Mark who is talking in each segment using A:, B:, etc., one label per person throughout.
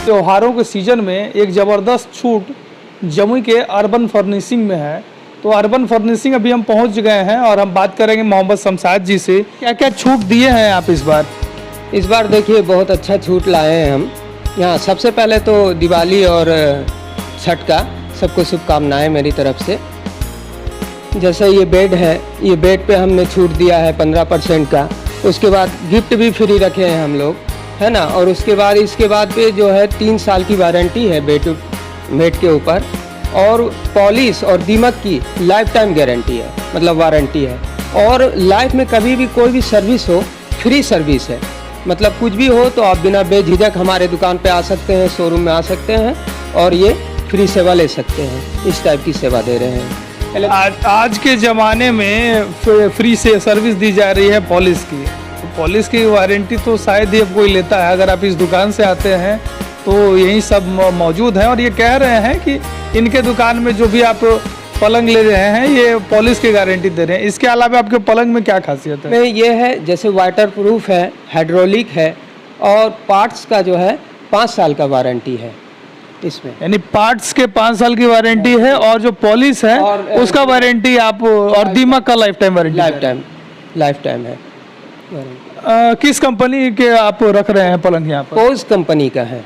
A: त्योहारों के सीजन में एक ज़बरदस्त छूट जमुई के अर्बन फर्निशिंग में है। तो अर्बन फर्निशिंग अभी हम पहुंच गए हैं और हम बात करेंगे मोहम्मद शमशाद जी से। क्या क्या छूट दिए हैं आप इस बार?
B: इस बार देखिए बहुत अच्छा छूट लाए हैं हम यहाँ। सबसे पहले तो दिवाली और छठ का सबको शुभकामनाएं मेरी तरफ से। जैसे ये बेड है, ये बेड पे हमने छूट दिया है 15% का। उसके बाद गिफ्ट भी फ्री रखे हैं हम लोग, है ना। और उसके बाद इसके बाद पे जो है 3 साल की वारंटी है बेड के ऊपर, और पॉलिश और दीमक की लाइफ टाइम गारंटी है, मतलब वारंटी है। और लाइफ में कभी भी कोई भी सर्विस हो, फ्री सर्विस है। मतलब कुछ भी हो तो आप बिना बेझिझक हमारे दुकान पे आ सकते हैं, शोरूम में आ सकते हैं और ये फ्री सेवा ले सकते हैं। इस टाइप की सेवा दे रहे हैं।
A: आज के ज़माने में फ्री से सर्विस दी जा रही है पॉलिश की। पॉलिश की वारंटी तो शायद ही कोई लेता है। अगर आप इस दुकान से आते हैं तो यही सब मौजूद है। और ये कह रहे हैं कि इनके दुकान में जो भी आप पलंग ले रहे हैं ये पॉलिश की गारंटी दे रहे हैं। इसके अलावा आपके पलंग में क्या खासियत है?
B: में ये है जैसे वाटर प्रूफ है, हाइड्रोलिक है, और पार्ट्स का जो है 5 साल का वारंटी है इसमें।
A: यानी पार्ट्स के 5 साल की वारंटी है, और जो पॉलिश है उसका वारंटी आप, और दीमक का life time warranty
B: life time है।
A: किस कंपनी के आप रख रहे हैं पलंग यहाँ पर?
B: पोज कंपनी का है।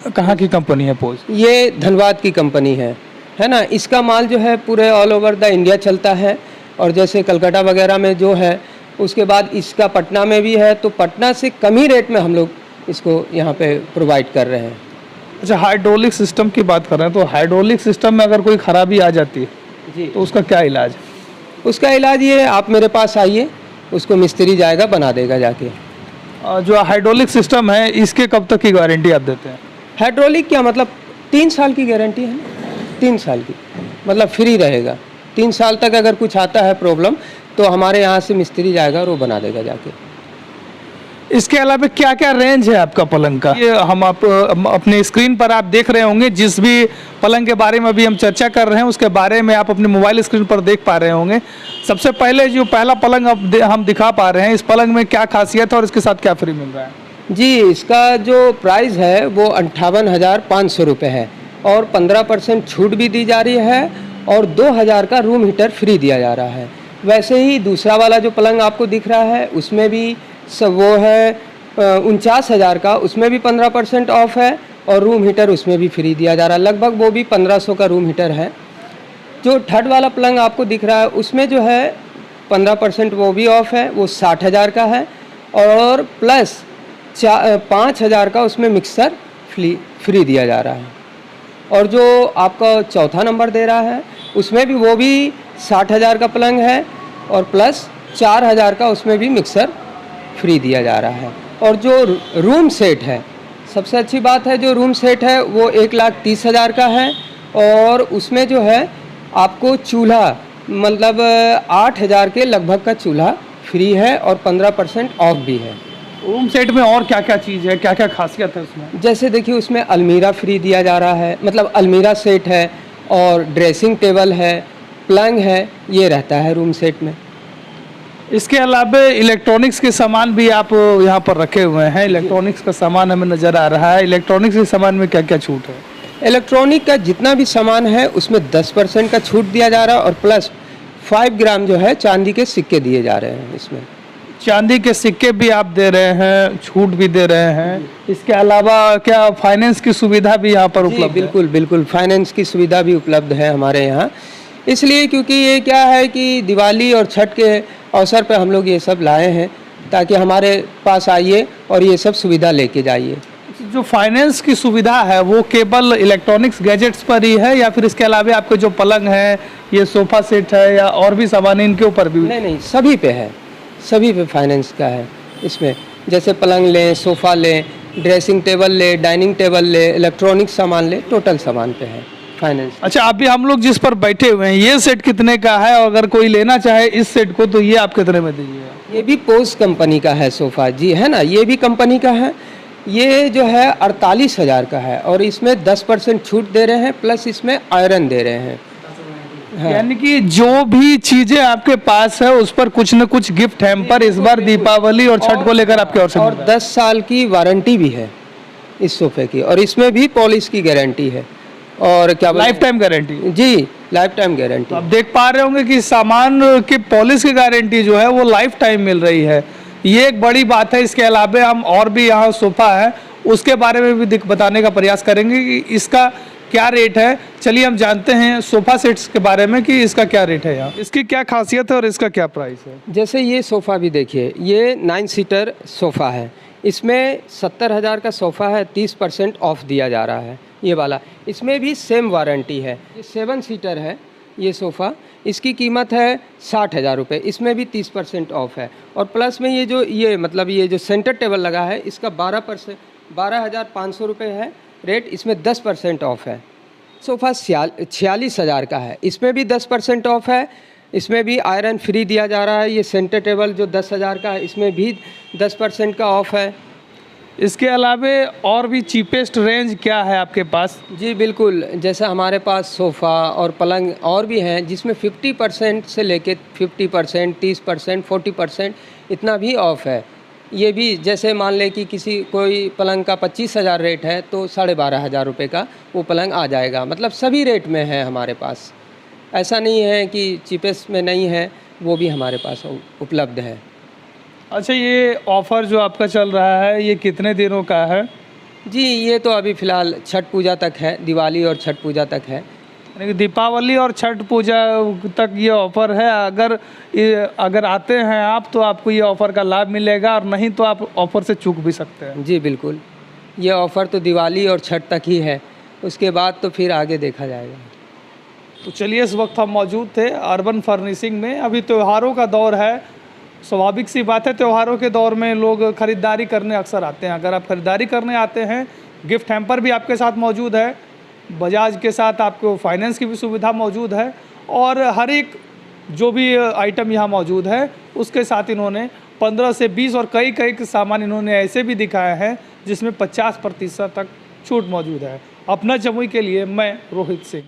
A: कहाँ की कंपनी है पोज?
B: ये धनबाद की कंपनी है ना। इसका माल जो है पूरे ऑल ओवर द इंडिया चलता है। और जैसे कलकत्ता वगैरह में जो है, उसके बाद इसका पटना में भी है। तो पटना से कम ही रेट में हम लोग इसको यहाँ पे प्रोवाइड कर रहे हैं।
A: अच्छा, हाइड्रोलिक सिस्टम की बात कर रहे हैं, तो हाइड्रोलिक सिस्टम में अगर कोई खराबी आ जाती है
B: जी,
A: तो उसका क्या इलाज?
B: उसका इलाज ये, आप मेरे पास आइए, उसको मिस्त्री जाएगा, बना देगा जाके।
A: जो हाइड्रोलिक सिस्टम है इसके कब तक की गारंटी आप देते हैं?
B: हाइड्रोलिक क्या मतलब 3 साल की गारंटी है ना। 3 साल की मतलब फ्री रहेगा। 3 साल तक अगर कुछ आता है प्रॉब्लम तो हमारे यहाँ से मिस्त्री जाएगा और वो बना देगा जाके।
A: इसके अलावा क्या क्या रेंज है आपका पलंग का? ये हम अपने स्क्रीन पर आप देख रहे होंगे। जिस भी पलंग के बारे में अभी हम चर्चा कर रहे हैं उसके बारे में आप अपने मोबाइल स्क्रीन पर देख पा रहे होंगे। सबसे पहले जो पहला पलंग अब हम दिखा पा रहे हैं, इस पलंग में क्या खासियत है और इसके साथ क्या फ्री मिल रहा है?
B: जी, इसका जो प्राइस है वो 58,500 रुपये है, और 15% छूट भी दी जा रही है, और 2,000 का रूम हीटर फ्री दिया जा रहा है। वैसे ही दूसरा वाला जो पलंग आपको दिख रहा है उसमें भी सब वो है 49,000 का, उसमें भी 15% ऑफ है, और रूम हीटर उसमें भी फ्री दिया जा रहा है। लगभग वो भी 1500 का रूम हीटर है। जो थर्ड वाला पलंग आपको दिख रहा है उसमें जो है 15% वो भी ऑफ है, वो 60,000 का है, और प्लस 5,000 का उसमें मिक्सर फ्री दिया जा रहा है। और जो आपका चौथा नंबर दे रहा है उसमें भी वो भी 60,000 का पलंग है, और प्लस 4,000 का उसमें भी मिक्सर फ्री दिया जा रहा है। और जो रूम सेट है, सबसे अच्छी बात है, जो रूम सेट है वो 1,30,000 का है, और उसमें जो है आपको चूल्हा मतलब 8,000 के लगभग का चूल्हा फ्री है, और 15% ऑफ भी है।
A: रूम सेट में और क्या क्या चीज़ है, क्या क्या खासियत है उसमें?
B: जैसे देखिए उसमें अलमीरा फ्री दिया जा रहा है, मतलब अलमीरा सेट है, और ड्रेसिंग टेबल है, पलंग है, ये रहता है रूम सेट में।
A: इसके अलावा इलेक्ट्रॉनिक्स के सामान भी आप यहाँ पर रखे हुए हैं। इलेक्ट्रॉनिक्स का सामान हमें नज़र आ रहा है। इलेक्ट्रॉनिक्स के सामान में क्या क्या छूट है?
B: इलेक्ट्रॉनिक का जितना भी सामान है उसमें 10% का छूट दिया जा रहा है, और प्लस 5 ग्राम जो है चांदी के सिक्के दिए जा रहे हैं। इसमें
A: चांदी के सिक्के भी आप दे रहे हैं, छूट भी दे रहे हैं। इसके अलावा क्या फाइनेंस की सुविधा भी यहाँ पर उपलब्ध है?
B: बिल्कुल फाइनेंस की सुविधा भी उपलब्ध है हमारे यहाँ। इसलिए क्योंकि ये क्या है कि दिवाली और छठ के अवसर पर हम लोग ये सब लाए हैं, ताकि हमारे पास आइए और ये सब सुविधा लेके जाइए।
A: जो फाइनेंस की सुविधा है वो केवल इलेक्ट्रॉनिक्स गैजेट्स पर ही है, या फिर इसके अलावा आपके जो पलंग है, ये सोफ़ा सेट है, या और भी सामान इनके ऊपर भी?
B: नहीं, सभी पे है, सभी पे फाइनेंस का है। इसमें जैसे पलंग लें, सोफ़ा लें, ड्रेसिंग टेबल ले, डाइनिंग टेबल ले, इलेक्ट्रॉनिक सामान ले, टोटल सामान पे है फाइनेंस।
A: अच्छा, अभी हम लोग जिस पर बैठे हुए हैं ये सेट कितने का है? अगर कोई लेना चाहे इस सेट को तो ये आप कितने में दीजिएगा?
B: ये भी पोज कंपनी का है सोफ़ा जी, है ना। ये भी कंपनी का है। ये जो है 48,000 का है, और इसमें 10% छूट दे रहे हैं, प्लस इसमें आयरन दे रहे हैं।
A: हाँ। यानी कि जो भी चीजें आपके पास है उस पर कुछ न कुछ गिफ्ट हैम्पर इस बार दीपावली और छठ को लेकर आपके और
B: 10 साल की वारंटी भी है। इस सोफे की, और इसमें भी पॉलिश की गारंटी है। और क्या
A: लाइफ टाइम गारंटी।
B: जी, लाइफ टाइम गारंटी।
A: तो आप देख पा रहे होंगे कि सामान की पॉलिश की गारंटी जो है वो लाइफ टाइम मिल रही है, ये एक बड़ी बात है। इसके अलावा हम और भी यहाँ सोफ़ा है उसके बारे में भी बताने का प्रयास करेंगे कि इसका क्या रेट है। चलिए हम जानते हैं सोफ़ा सेट्स के बारे में कि इसका क्या रेट है, यहाँ इसकी क्या खासियत है और इसका क्या प्राइस है।
B: जैसे ये सोफ़ा भी देखिए, ये 9 सीटर सोफ़ा है, इसमें 70,000 का सोफ़ा है, 30% ऑफ दिया जा रहा है ये वाला। इसमें भी सेम वारंटी है। ये 7 सीटर है ये सोफ़ा, इसकी कीमत है 60,000 रुपये, इसमें भी 30% ऑफ है। और प्लस में ये जो सेंटर टेबल लगा है इसका 12,500 रुपये है रेट, इसमें 10% ऑफ है। सोफ़ा 46,000 का है, इसमें भी 10% ऑफ है, इसमें भी आयरन फ्री दिया जा रहा है। ये सेंटर टेबल जो 10,000 का है इसमें भी 10% का ऑफ है।
A: इसके अलावा और भी चीपेस्ट रेंज क्या है आपके पास?
B: जी बिल्कुल, जैसे हमारे पास सोफ़ा और पलंग और भी हैं जिसमें 50% से लेके 50%, 30%, 40% इतना भी ऑफ है। ये भी जैसे मान लें कि कोई पलंग का 25,000 रेट है तो 12,500 रुपये का वो पलंग आ जाएगा। मतलब सभी रेट में है हमारे पास, ऐसा नहीं है कि चीपेस्ट में नहीं है, वो भी हमारे पास उपलब्ध है।
A: अच्छा, ये ऑफ़र जो आपका चल रहा है ये कितने दिनों का है?
B: जी, ये तो अभी फ़िलहाल छठ पूजा तक है, दिवाली और छठ पूजा तक है।
A: यानी कि दीपावली और छठ पूजा तक ये ऑफ़र है। अगर आते हैं आप तो आपको ये ऑफ़र का लाभ मिलेगा, और नहीं तो आप ऑफ़र से चूक भी सकते हैं।
B: जी बिल्कुल, ये ऑफ़र तो दिवाली और छठ तक ही है, उसके बाद तो फिर आगे देखा जाएगा।
A: तो चलिए, इस वक्त हम मौजूद थे अर्बन फर्निशिंग में। अभी त्योहारों का दौर है, स्वाभाविक सी बात है, त्योहारों के दौर में लोग ख़रीदारी करने अक्सर आते हैं। अगर आप ख़रीदारी करने आते हैं, गिफ्ट हैम्पर भी आपके साथ मौजूद है, बजाज के साथ आपको फाइनेंस की भी सुविधा मौजूद है, और हर एक जो भी आइटम यहाँ मौजूद है उसके साथ इन्होंने 15 से 20 और कई सामान इन्होंने ऐसे भी दिखाए हैं जिसमें 50% तक छूट मौजूद है। अपना जमुई के लिए मैं रोहित सिंह।